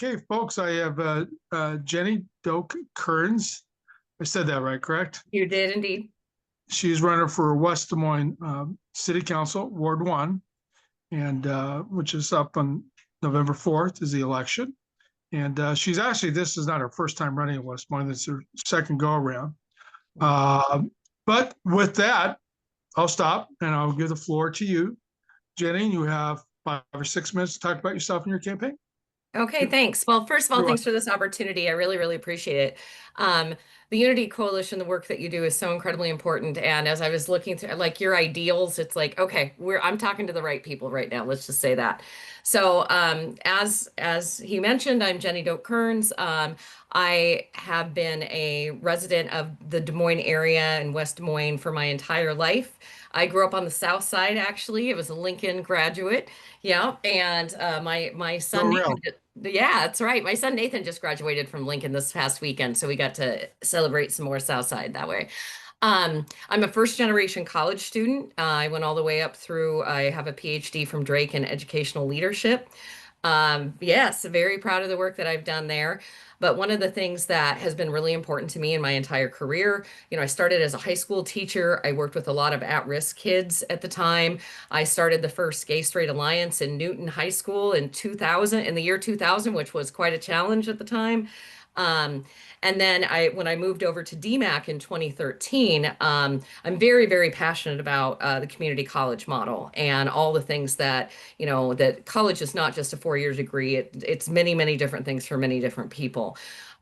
Okay, folks, I have Jennie Doke-Kerns. I said that right, correct? You did indeed. She's running for West Des Moines City Council, Ward 1, and which is up on November 4th is the election. And she's actually, this is not her first time running in West Des Moines. It's her second go around. Uh, but with that, I'll stop and I'll give the floor to you. Jennie, you have 5 or 6 minutes to talk about yourself and your campaign. Okay, thanks. Well, first of all, You're thanks for this opportunity. I really, really appreciate it. Um, the Unity Coalition, the work that you do is so incredibly important. And as I was looking through like your ideals, it's like, okay, I'm talking to the right people right now. Let's just say that. So as he mentioned, I'm Jennie Doke-Kerns. I have been a resident of the Des Moines area in West Des Moines for my entire life. I grew up on the South Side, actually. It was a Lincoln graduate. Yeah, and my so son Nathan, real. yeah, that's right. My son Nathan just graduated from Lincoln this past weekend, so we got to celebrate some more South Side that way. I'm a first generation college student. I went all the way up through, I have a PhD from Drake in educational leadership. Yes, very proud of the work that I've done there. But one of the things that has been really important to me in my entire career, I started as a high school teacher. I worked with a lot of at-risk kids at the time. I started the first Gay Straight Alliance in Newton High School in 2000, in the year 2000, which was quite a challenge at the time. Um, and then when I moved over to DMAC in 2013, I'm very, very passionate about the community college model and all the things that, that college is not just a 4 year degree. It's many, many different things for many different people.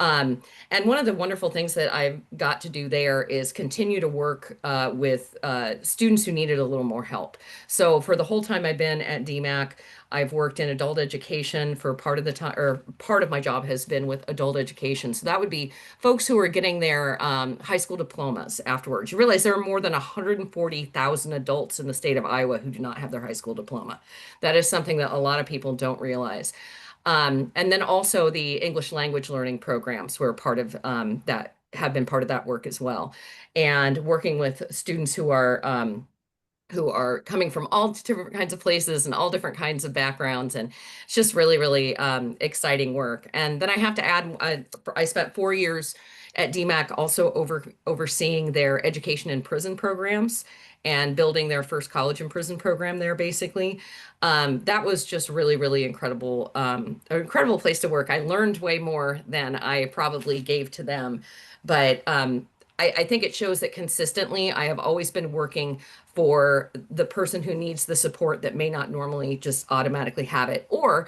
And one of the wonderful things that I've got to do there is continue to work with students who needed a little more help. So for the whole time I've been at DMAC, I've worked in adult education for part of the time, or part of my job has been with adult education. So that would be folks who are getting their high school diplomas afterwards. You realize there are more than 140,000 adults in the state of Iowa who do not have their high school diploma. That is something that a lot of people don't realize. And then also the English language learning programs were part of that, have been part of that work as well. And working with students who are coming from all different kinds of places and all different kinds of backgrounds. And it's just really, really exciting work. And then I have to add, I spent 4 years at DMAC also overseeing their education in prison programs and building their first college and prison program there, basically. That was just really, really incredible, an incredible place to work. I learned way more than I probably gave to them. But I think it shows that consistently I have always been working for the person who needs the support that may not normally just automatically have it, or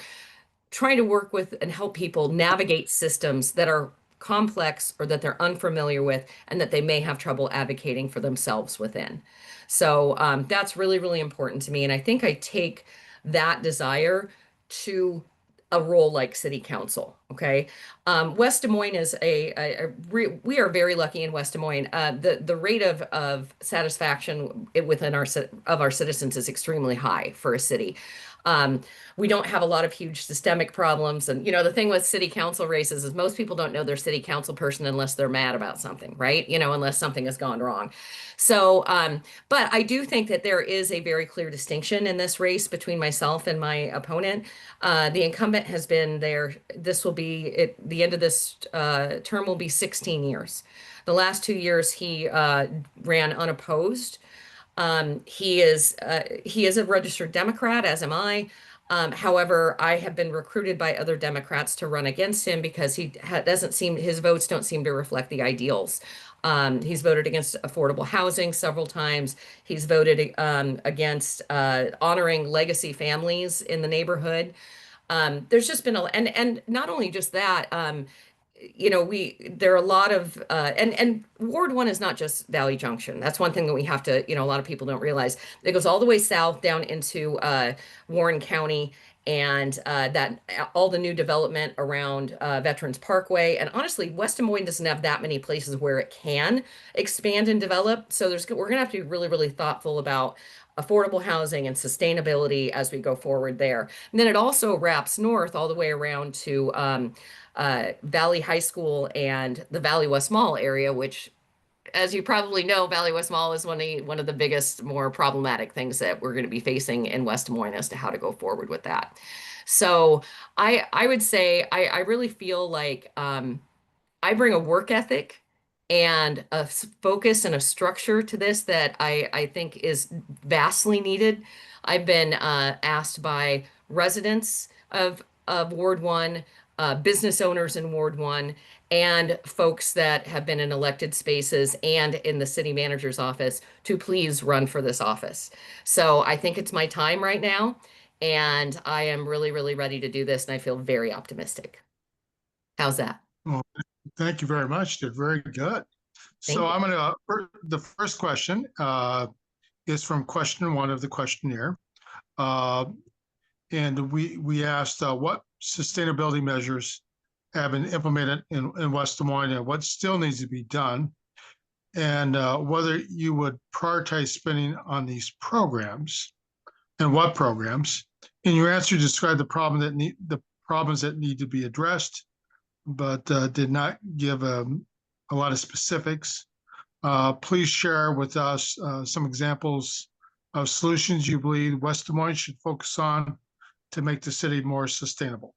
trying to work with and help people navigate systems that are complex or that they're unfamiliar with and that they may have trouble advocating for themselves within. So that's really, really important to me. And I think I take that desire to a role like city council. Okay. West Des Moines is we are very lucky in West Des Moines. The rate of satisfaction within of our citizens is extremely high for a city. Um, we don't have a lot of huge systemic problems. And, the thing with city council races is most people don't know their city council person unless they're mad about something, right? Unless something has gone wrong. So, but I do think that there is a very clear distinction in this race between myself and my opponent. The incumbent has been there. This will be at the end of this term will be 16 years. The last 2 years he ran unopposed. He is a registered Democrat, as am I. However, I have been recruited by other Democrats to run against him because his votes don't seem to reflect the ideals. He's voted against affordable housing several times. He's voted against honoring legacy families in the neighborhood. There's just been and not only just that, there are a lot of and Ward 1 is not just Valley Junction. That's one thing that we have to, a lot of people don't realize. It goes all the way south down into Warren County, and that all the new development around Veterans Parkway. And honestly, West Des Moines doesn't have that many places where it can expand and develop. So we're gonna have to be really, really thoughtful about affordable housing and sustainability as we go forward there. And then it also wraps north all the way around to Valley High School and the Valley West Mall area, which, as you probably know, Valley West Mall is one of the biggest, more problematic things that we're going to be facing in West Des Moines as to how to go forward with that. So I would say I really feel like I bring a work ethic and a focus and a structure to this that I think is vastly needed. I've been asked by residents of Ward 1, business owners in Ward 1, and folks that have been in elected spaces and in the city manager's office to please run for this office. So I think it's my time right now, and I am really, really ready to do this, and I feel very optimistic. How's that? Well, thank you very much. Did very good. So Thank you. the first question is from question one of the questionnaire. Uh, and we asked what sustainability measures have been implemented in West Des Moines and what still needs to be done, and whether you would prioritize spending on these programs and what programs. In your answer, describe the problems that need to be addressed, but did not give a lot of specifics. Please share with us some examples of solutions you believe West Des Moines should focus on to make the city more sustainable.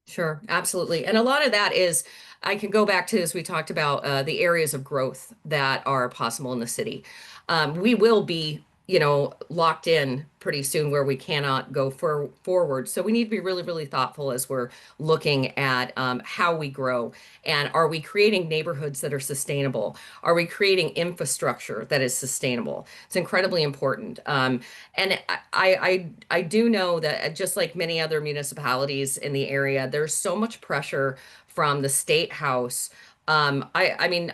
Sure, absolutely. And a lot of that is, I can go back to, as we talked about, the areas of growth that are possible in the city. We will be, locked in pretty soon where we cannot go forward. So we need to be really, really thoughtful as we're looking at how we grow. And are we creating neighborhoods that are sustainable? Are we creating infrastructure that is sustainable? It's incredibly important. And I do know that just like many other municipalities in the area, there's so much pressure from the state house. I mean,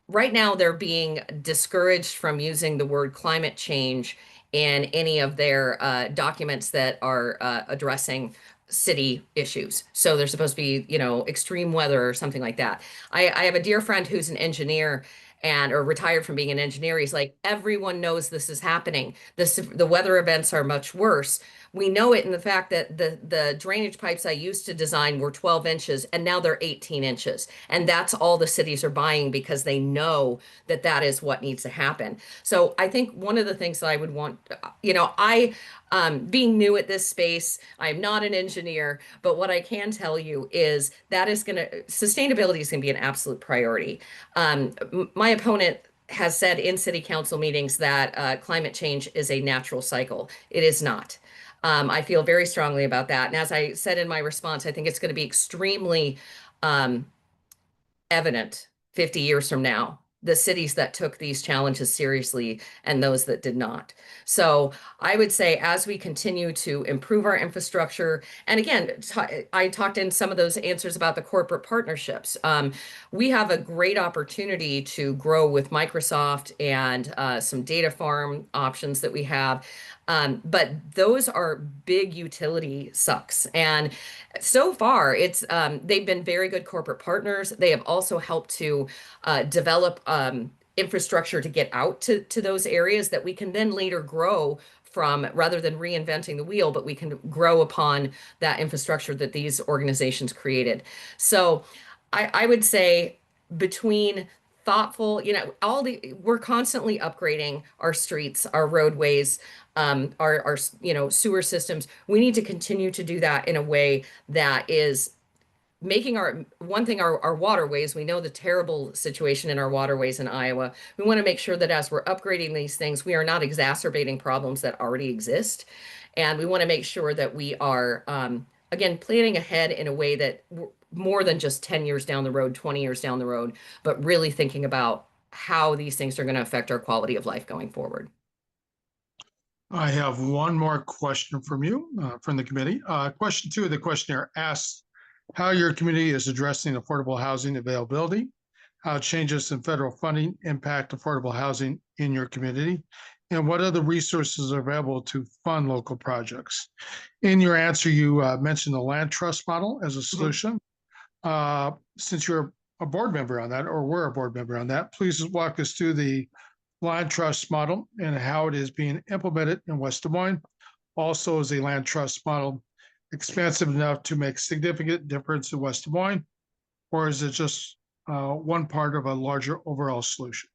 right now they're being discouraged from using the word climate change in any of their documents that are addressing city issues. So they're supposed to be, extreme weather or something like that. I have a dear friend who's an engineer and or retired from being an engineer. He's like, everyone knows this is happening. The weather events are much worse. We know it in the fact that the drainage pipes I used to design were 12 inches and now they're 18 inches. And that's all the cities are buying because they know that that is what needs to happen. So I think one of the things that I would want, being new at this space, I'm not an engineer, but what I can tell you is that sustainability is going to be an absolute priority. My opponent has said in city council meetings that climate change is a natural cycle. It is not. I feel very strongly about that. And as I said in my response, I think it's going to be extremely um, evident 50 years from now, the cities that took these challenges seriously and those that did not. So I would say as we continue to improve our infrastructure, and again, I talked in some of those answers about the corporate partnerships. We have a great opportunity to grow with Microsoft and some data farm options that we have. But those are big utility sucks. And so far, they've been very good corporate partners. They have also helped to develop infrastructure to get out to those areas that we can then later grow from rather than reinventing the wheel, but we can grow upon that infrastructure that these organizations created. So I would say between thoughtful, we're constantly upgrading our streets, our roadways, our sewer systems. We need to continue to do that in a way that is making our waterways. We know the terrible situation in our waterways in Iowa. We want to make sure that as we're upgrading these things, we are not exacerbating problems that already exist. And we want to make sure that we are, again, planning ahead in a way that more than just 10 years down the road, 20 years down the road, but really thinking about how these things are going to affect our quality of life going forward. I have one more question from you, from the committee. Question two of the questionnaire asks how your community is addressing affordable housing availability, how changes in federal funding impact affordable housing in your community, and what other resources are available to fund local projects. In your answer, you mentioned the land trust model as a solution. Since you're a board member on that, or we're a board member on that, please walk us through the land trust model and how it is being implemented in West Des Moines. Also, is a land trust model expansive enough to make significant difference in West Des Moines, or is it just one part of a larger overall solution?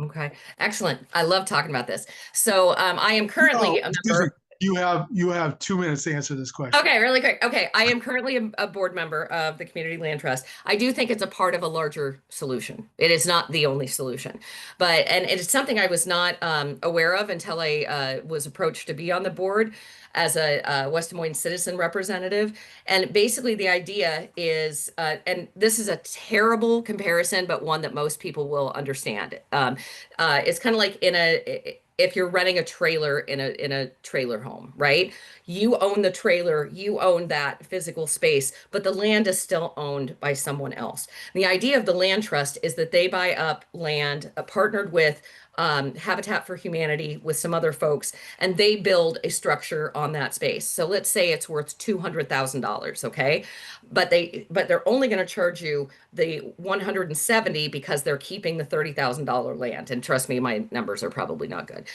Okay, excellent. I love talking about this. So I am currently a Excuse me. member. You have 2 minutes to answer this question. Okay, really quick. Okay, I am currently a board member of the Community Land Trust. I do think it's a part of a larger solution. It is not the only solution, but and it is something I was not aware of until I was approached to be on the board as a West Des Moines citizen representative. And basically, the idea is, and this is a terrible comparison, but one that most people will understand. It's kind of like if you're renting a trailer in a trailer home, right? You own the trailer, you own that physical space, but the land is still owned by someone else. The idea of the land trust is that they buy up land, partnered with Habitat for Humanity, with some other folks, and they build a structure on that space. So let's say it's worth $200,000, okay? But they're only going to charge you the 170 because they're keeping the $30,000 land. And trust me, my numbers are probably not good.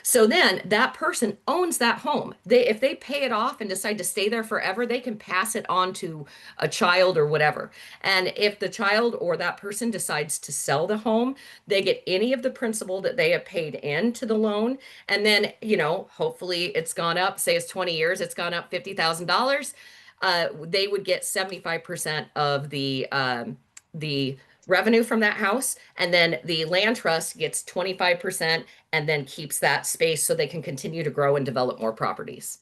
So then that person owns that home. If they pay it off and decide to stay there forever, they can pass it on to a child or whatever. And if the child or that person decides to sell the home, they get any of the principal that they have paid into the loan. And then, hopefully it's gone up, say it's 20 years, it's gone up $50,000. They would get 75% of the revenue from that house, and then the land trust gets 25% and then keeps that space so they can continue to grow and develop more properties.